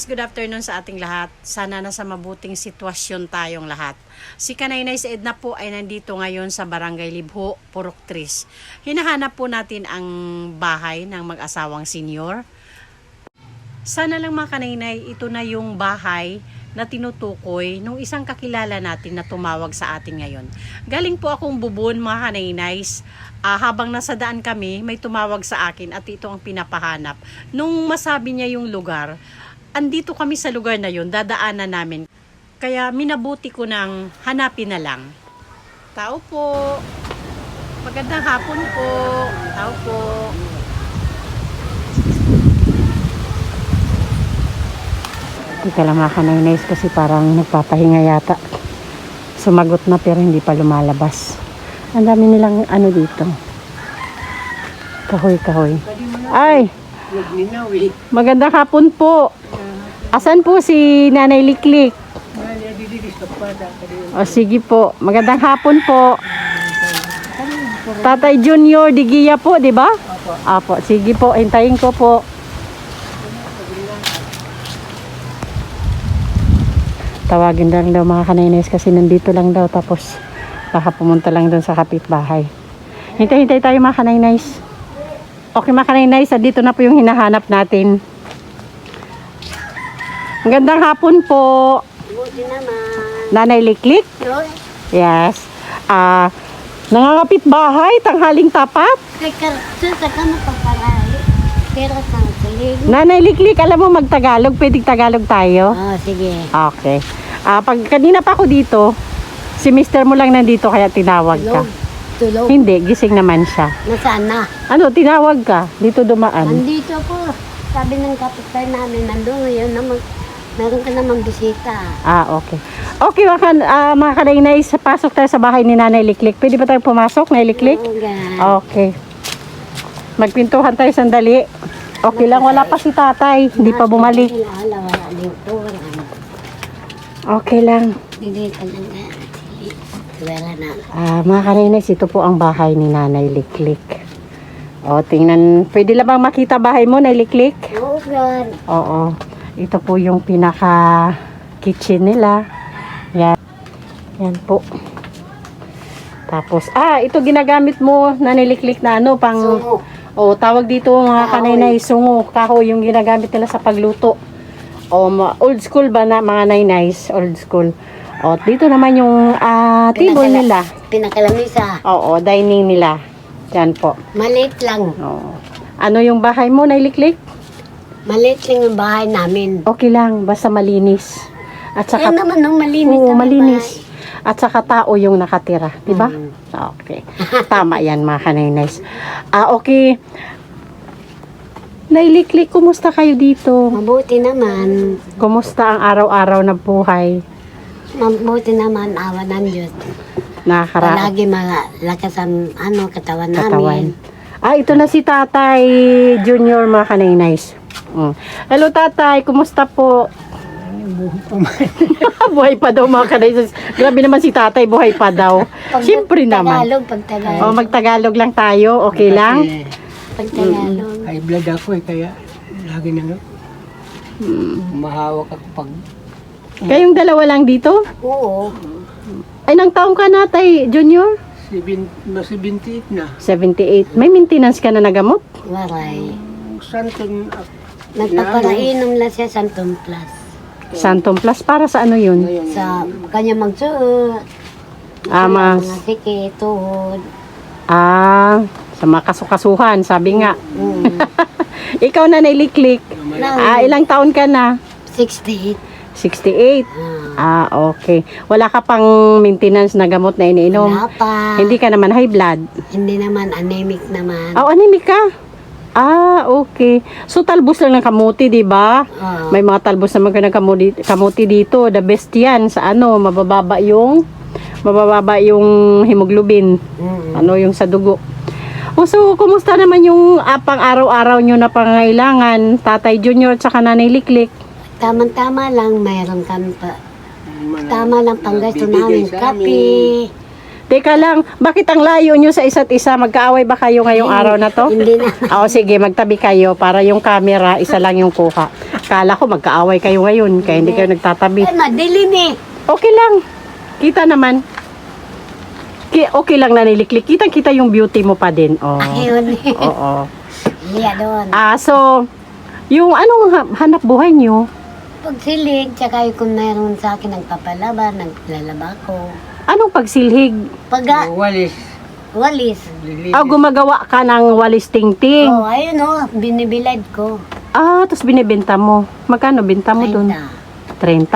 Kanainays, good afternoon sa ating lahat. Sana nasa mabuting sitwasyon tayong lahat. Si Kanainays Edna po ay nandito ngayon sa Barangay Libho, Purok Tris. Hinahanap po natin ang bahay ng mag-asawang senior. Sana lang mga Kanainay, ito na yung bahay na tinutukoy nung isang kakilala natin na tumawag sa atin ngayon. Galing po akong Bubon mga Kanainays. Habang nasa daan kami, may tumawag sa akin at ito ang pinapahanap. Nung masabi niya yung lugar, andito kami sa lugar na yun, dadaanan namin. Kaya minabuti ko nang hanapin na lang. Tao po. Magandang hapon po. Tao po. Teka lang mga Kanainays kasi parang nagpapahinga yata. Sumagot na pero hindi pa lumalabas. Ang dami nilang ano dito. Kahoy-kahoy. Ay! Magandang hapon po. Asan po si Nanay Liklik? O sige po. Magandang hapon po. Tatay Junior Digia po, di ba? Apo. Sige po, hintayin ko po. Tawagin lang daw mga Kanainays kasi nandito lang daw tapos baka pumunta lang doon sa kapitbahay. Hintay-hintay tayo mga Kanainays. Okay mga Kanainays, dito na po yung hinahanap natin. Magandang hapon po. Buti naman. Nanay Liklik? Yes. Nangangapit bahay, tanghaling tapat. Sa kama paparay. Pero sa salig. Nanay Liklik, alam mo magtagalog, pwedeng Tagalog tayo? Oh, sige. Okay. Pag kanina pa ako dito, si mister mo lang nandito kaya tinawag ka. Tulog. Hindi, gising naman siya. Nasaan na? Ano, tinawag ka? Dito dumaan. Nandito po. Sabi ng kapitbahay namin, nandun ngayon naman. Meron ka namang bisita. Okay. Okay, mga Kanainays, pasok tayo sa bahay ni Nanay Liklik. Pwede ba tayo pumasok, Nanay Liklik? Okay. Magpintuhan tayo sandali. Okay lang, wala pa si tatay. Hindi pa bumalik. Wala dito. Okay lang. Hindi ka lang. Wala na. Mga Kanainays, ito po ang bahay ni Nanay Liklik. Tingnan. Pwede lang bang makita bahay mo, Nanay Liklik? Oo, God. Oo. Ito po yung pinaka kitchen nila. Yan. Yan po. Tapos, ito ginagamit mo, Nanay Liklik na ano, pang... Sungo. Tawag dito mga Kanainay, sungo. Kahoy yung ginagamit nila sa pagluto. Old school ba na mga Nainays? Old school. Dito naman yung table nila. Pinakalamisa. Oo, dining nila. Yan po. Maliit lang. Ano yung bahay mo, Nanay Liklik? Maliit lang yung bahay namin. Okay lang, basta malinis. At saka, Yan naman nung malinis. oo, na malinis. At saka tao yung nakatira, di ba? Mm. Okay. Tama yan mga Kanainays. Okay. Nanay Liklik, kumusta kayo dito? Mabuti naman. Kumusta ang araw-araw na buhay? Mabuti naman, awa ng Diyos. Nakakaraang Palagi malakas ang katawan katawan. namin. Ito na si Tatay Junior mga Kanainays. Hello Tatay, kumusta po? Buhay pa daw mga Kanainays. Grabe naman si Tatay, buhay pa daw. Siyempre naman. Pag Tagalog. Magtagalog lang tayo, okay lang? Pag Tagalog. High blood ako kaya lagi nang mahawak ako pag Kayong dalawa lang dito? Oo. Ay, nang taong ka na, Tay Junior? 78 na. 78. May maintenance ka na nagamot? Waray. Santon Nagpaparainom lang siya sa Tumplas. Santom Plus, para sa ano yun? ngayon. Sa kanya magsuot. Mas, Mga sikit, tuhod. sa mga kasukasuhan, sabi nga. Ikaw na Liklik. Ilang taon ka na? 68. 68. Okay. Wala ka pang maintenance na gamot na iniinom? Wala pa. Hindi ka naman high blood? Hindi naman, anemic naman. Anemic ka? Okay. So, talbos lang ng kamuti, di ba? May mga talbos naman ka ng kamuti dito. The best yan sa mabababa yung hemoglobin. Yung sa dugo. So, kumusta naman yung pang araw-araw nyo na pangailangan, Tatay Junior at saka Nanay Liklik? Tama-tama lang, mayroon kami pa. Tama lang pang gasto namin. Kape. Teka lang, bakit ang layo nyo sa isa't isa? Magkaaway ba kayo ngayong araw na to? Hindi na. Sige, magtabi kayo para yung camera, isa lang yung kuha. Kala ko magkaaway kayo ngayon, kaya hindi kayo nagtatabi. Madilim eh. Okay lang. Kita naman. Okay lang na niliklik. Kitang-kita yung beauty mo pa din. Oh. Ayun eh. Oo. Liya doon. So, yung anong hanap buhay nyo? Pagsilig, tsaka yung kung mayroon sa akin nagpapalaba, naglalaba ko. Anong pagsilhig? Pag Walis. walis. Gumagawa ka ng walis tingting. Oh, ayun oh, binibilad ko. Tapos binibenta mo. Magkano binta mo dun? 30.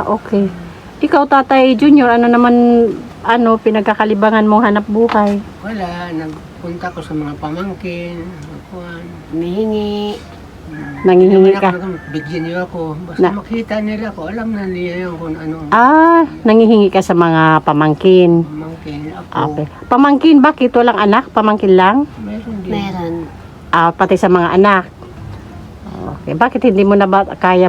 Okay. Ikaw, Tatay Junior, ano naman, pinagkakalibangan mong hanap buhay? Wala, nagpunta ko sa mga pamangkin. Humihingi. Nangihingi ka? Bigyan niyo ako. Basta makita nila ko, alam na nila yun kung ano. Nangihingi ka sa mga pamangkin. Pamangkin ako. Okay. Pamangkin, bakit? Walang anak? Pamangkin lang? Meron din. Meron. Pati sa mga anak. Okay. Bakit hindi mo na ba kaya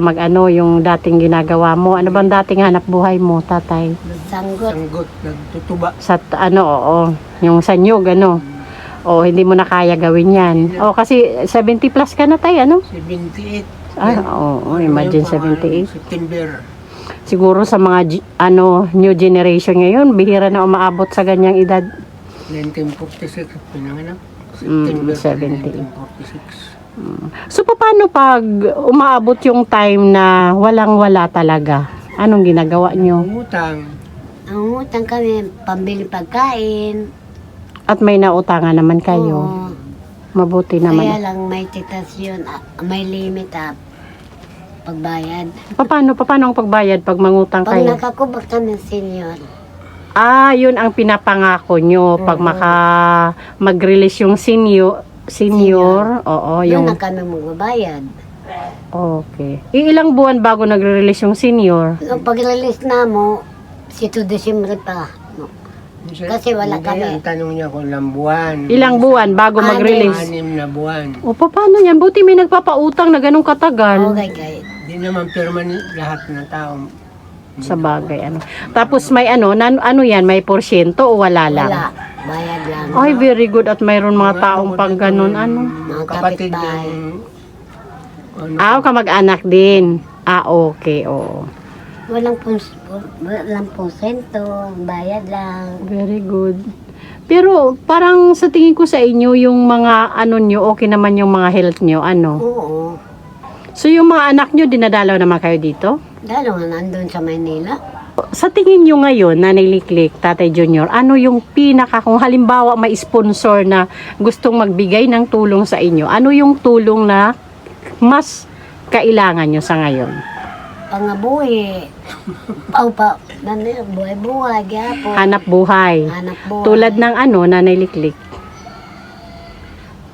yung dating ginagawa mo? Ano bang dating hanap buhay mo, Tatay? Sanggot. Sanggot, nagtutuba. Sa oo. Yung sanyog, hindi mo na kaya gawin yan. Kasi 70 plus ka na, Tay, 78. Imagine Ngayon pa, 78. September. Siguro sa mga new generation ngayon, bihira na umaabot sa ganyang edad. 1946, pinanganak. September 78. 1946. So, paano pag umaabot yung time na walang-wala talaga? Anong ginagawa nyo? Utang. Ang utang kami, pambili pagkain. At may nautangan naman kayo. Oo. Mabuti Kaya naman. lang may titas yun, may limit pagbayad. Paano ang pagbayad pag mangutang Pag kayo? nakakubak ka ng senior, Yun ang pinapangako nyo. Pag mag-release yung senior, oo, yun yung... na kami magbabayad. Okay. Ilang buwan bago nagre-release yung senior? So, pag-release na mo, 7 December pa. No. Kasi wala Hindi, kami. Ang tanong niya kung ilang buwan. Ilang buwan bago mag-release? 6 na buwan. Paano yan? Buti may nagpapautang na ganun katagal. Okay, guys. Hindi naman permanent lahat ng tao. Sa bagay, Tapos may yan, may porsyento o wala lang? Wala. Bayad lang. Ay, very good. At mayroon mga taong pang ganun, Mga Kapatid kapitbahay. ng... Kamag-anak din. Okay, oo. Walang porsyento, bayad lang. Very good. Pero parang sa tingin ko sa inyo, yung mga nyo, okay naman yung mga health nyo, Oo. So yung mga anak nyo, dinadalaw naman kayo dito? Dahil nga nandun sa Maynila. Sa tingin nyo ngayon, Nanay Liklik, Tatay Junior, ano yung kung halimbawa may sponsor na gustong magbigay ng tulong sa inyo, ano yung tulong na mas kailangan nyo sa ngayon? Pangabuhi. Buhay-buhay, gyapon. Hanap buhay. Hanap buhay. Tulad ng Nanay Liklik.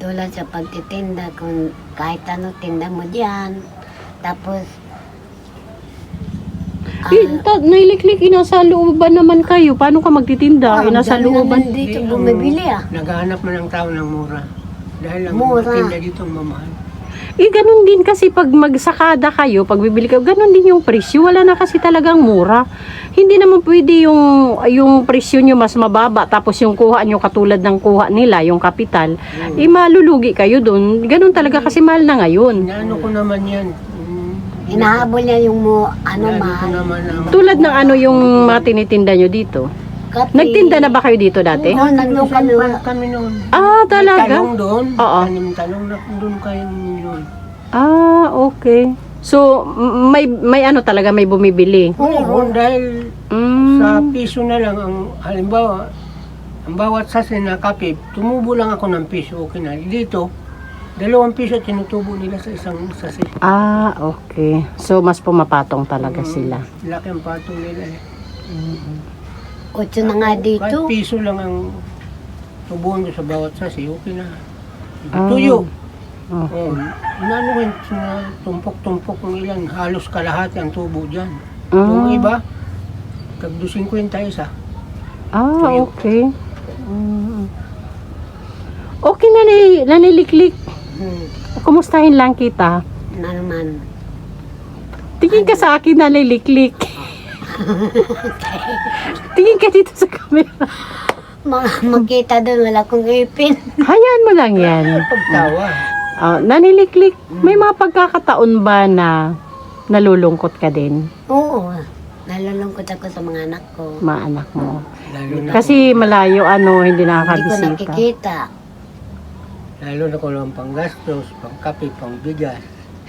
Tulad sa pagtitinda, kung kahit ano tinda mo diyan. Tapos, Nanay Liklik, inasa looban naman kayo. Paano ka magtitinda? Inasa dami looban. naman dito bumibili Naghahanap man ng tao ng mura. Dahil ang Mura. tinda dito ang mamahal. Ganun din kasi pag magsakada kayo, pag bibili kayo, ganun din yung presyo. Wala na kasi talagang mura. Hindi naman pwede yung presyo nyo mas mababa, tapos yung kuha nyo katulad ng kuha nila, yung kapital, malulugi kayo dun. Ganun talaga kasi mahal na ngayon. Inaano ko naman yan. hinahabol niya yung Inaano ko mahal. naman ang... Tulad ng yung mga tinitinda nyo dito. Kape. Nagtinda na ba kayo dito dati? Oo, nandun kami. Kami noon. Talaga? Talong doon. Oo. Talong na doon kayo noon. Okay. So, may talaga may bumibili. Oo, dahil Mm. sa piso na lang, halimbawa, ang bawat sase na kape, tumubo lang ako ng piso, okay na. Dito, 2 piso tinutubo nila sa isang sase. Okay. So, mas pumapatong talaga sila. Laki ang patong nila eh. 8 na nga Kahit dito. piso lang ang tubuhan ko sa bawat sase, okay na. Tuyo. Oh, inanuhin na tumpok-tumpok ng ilan, halos kalahati ang tubo dyan. Yung iba, tag 50 isa. Okay. Okay, Nanay Liklik. Kumustahin lang kita. Na naman. Tingin ka sa akin, Nanay Liklik. Tingin ka dito sa camera. Makita doon, wala kong ipin. Hayaan mo lang yan. Pagtawa. Naniliklik, may mga pagkakataon ba na nalulungkot ka din, Oo. Nalulungkot ako sa mga anak ko. mga anak mo? Lalo na, Kasi malayo, Hindi hindi ko nakakabisita. nakikita. lalo na kung lang panggastos, pangkape, pangbigas.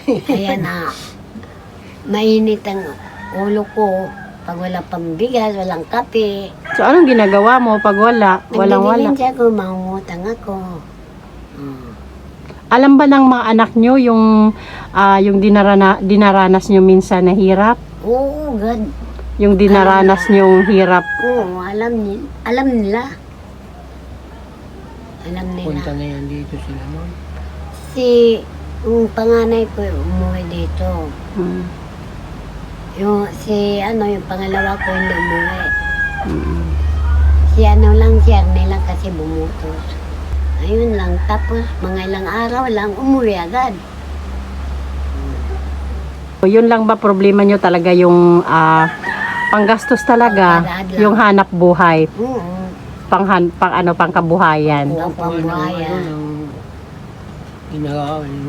Kaya na, mainit ang ulo ko. Pag wala pang bigas, walang kape. So, anong ginagawa mo pag wala? Walang-wala. Nagdidilim ako, mangungutang ako. Alam ba ng mga anak nyo yung dinaranas nyo minsan na hirap? Oo, God. Yung dinaranas nyong hirap? Oo, alam nila. Alam nila. Punta na yan dito sila noon. Yung panganay ko umuwi dito. Hmm. Yung pangalawa ko hindi umuwi. Mm. Lang siya nila kasi bumutos. Ayun lang. Tapos mga ilang araw lang umuwi agad. Yun lang ba problema nyo talaga yung panggastos talaga, Pangpadaan lang. yung hanap buhay, Oo. pangkabuhayan. Ang pambuhayan.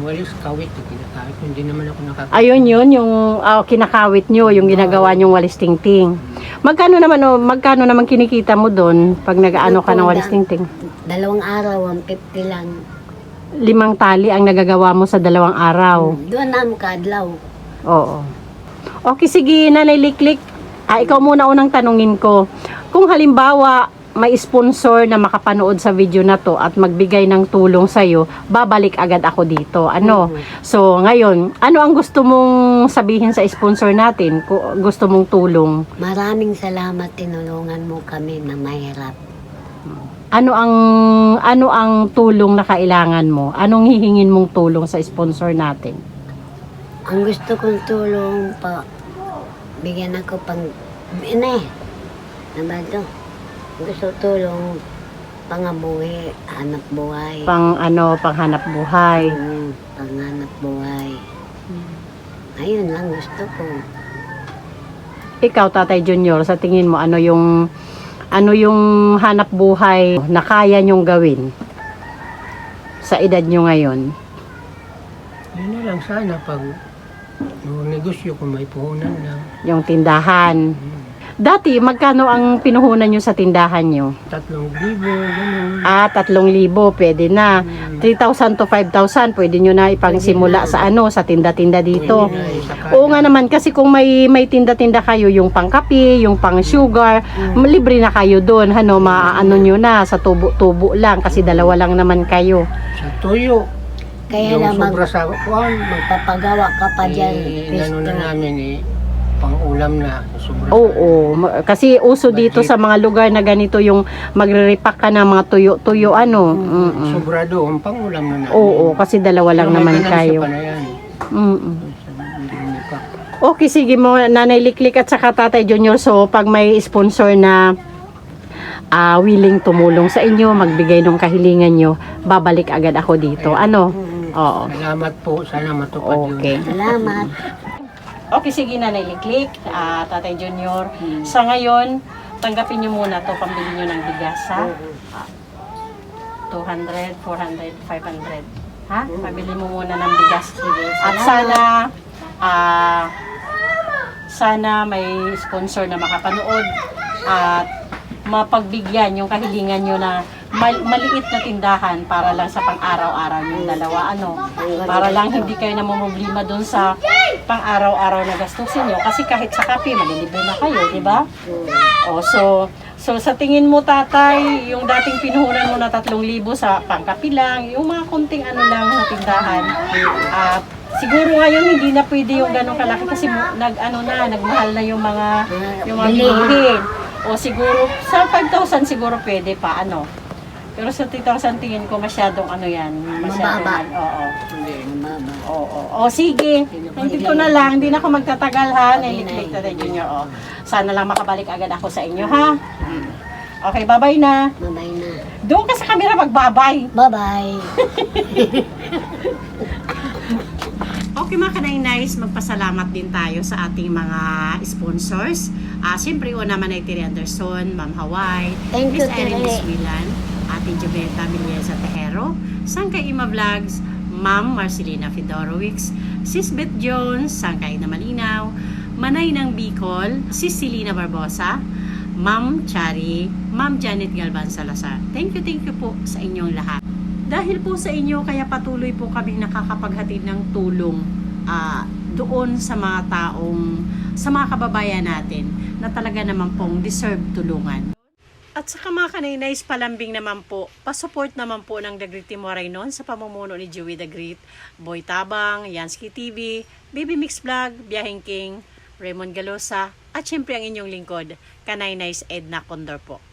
Walis kawit, kinakawit. Hindi naman ako nakakawit. Ayun yun, yung kinakawit nyo, yung ginagawa nyong walis tingting. Magkano naman kinikita mo doon pag nag-ano ka ng walis tingting? 2 araw, 150 lang. 5 tali ang nagagawa mo sa 2 araw. Doon na mo kadlaw. Oo. Okay, sige, Nanay Liklik. Ikaw muna unang tanungin ko. Kung halimbawa, may sponsor na makapanood sa video na to at magbigay ng tulong sa'yo, babalik agad ako dito. So, ngayon, ano ang gusto mong sabihin sa sponsor natin? Gusto mong tulong? Maraming salamat, tinulungan mo kami na mahirap. Ano ang tulong na kailangan mo? Anong hihingin mong tulong sa sponsor natin? Ang gusto kong tulong bigyan ako na ba ito? Gusto tulong pangabuhi, anak buhay. Panghanap buhay. Panghanap buhay. Ayun lang gusto ko. Ikaw, Tatay Junior, sa tingin mo, ano yung hanap buhay na kaya nyong gawin sa edad nyo ngayon? Yun na lang sana pag negosyo kung may puhunan lang. Yung tindahan. Dati, magkano ang pinuhunan nyo sa tindahan nyo? 3,000, gano'n. 3,000, pwede na. 3,000 to 5,000, pwede nyo na ipangsimula sa sa tinda-tinda dito. Oo nga naman, kasi kung may tinda-tinda kayo, yung pangkape, yung pang sugar, libre na kayo doon. Maaano nyo na, sa tubo-tubo lang, kasi 2 lang naman kayo. Sa tuyo. Kaya Yung lang sobra sa kuwan, magpapagawa ka pa dyan. inano na namin pang-ulam na. Sobra. Oo, kasi uso dito sa mga lugar na ganito yung magre-repack ka ng mga tuyo-tuyo, Sobra doon, pang-ulam na namin. Oo, kasi 2 lang Pero may naman ganun kayo. siya pa na yan. Okay, sige mo, Nanay Liklik at saka Tatay Junior. So, pag may sponsor na willing tumulong sa inyo, magbigay ng kahilingan nyo, babalik agad ako dito. Oo. Salamat po, sana matupad Okay. yun. Salamat. Okay, sige, Nanay Liklik, Tatay Junior. Sa ngayon, tanggapin nyo muna to, pambili nyo ng bigas, ha? 200, 400, 500. Ha? Pabili mo muna ng bigas. At sana may sponsor na makapanood at mapagbigyan yung kahilingan nyo na maliit na tindahan para lang sa pang-araw-araw yung 2, para lang hindi kayo namumblima dun sa pang-araw-araw na gastusin nyo, kasi kahit sa kape malilibre na kayo, di ba? So sa tingin mo, Tatay, yung dating pinuhunan mo na 3,000 sa pangkape lang, yung mga konting lang na tindahan, siguro ngayon hindi na pwede yung ganong kalaki kasi nagmahal na yung mga bilihin. O siguro sa 5,000 siguro pwede pa Pero sa 3,000 tingin ko masyadong Mababa. Oo. Mababa. O sige. Dito na lang, hindi na ako magtatagal, ha. Niliklik na Junior. Sana lang makabalik agad ako sa inyo, ha. Okay, bye-bye na. Bye-bye na. Doon ka sa camera mag-bye-bye. Bye-bye. Okay mga kanainays, magpasalamat din tayo sa ating mga sponsors. Siyempre, una man ay Tiri Anderson, Ma'am Hawaii, Thank you, Miss Erin Tiri. Biswilan, Ate Joveta Miliesa Tejero, Sangkay Ima Vlogs, Ma'am Marcelina Fedorowicz, Sis Beth Jones, Sangkay na Malinaw, Manay ng Bicol, Sis Celina Barbosa, Ma'am Chari, Ma'am Janet Galvan Salazar. Thank you po sa inyong lahat. Dahil po sa inyo, kaya patuloy po kaming nakakapaghatid ng tulong doon sa mga sa mga kababayan natin na talaga naman pong deserve tulungan. At saka mga kaninays, palambing naman po, pasupport naman po ng The Great Team Moraynon sa pamumuno ni Joey The Great, Boy Tabang, Yansky TV, Baby Mix Vlog, Biyaheng King, Raymond Galosa, at syempre ang inyong lingkod, Kanaynays Edna Condor po.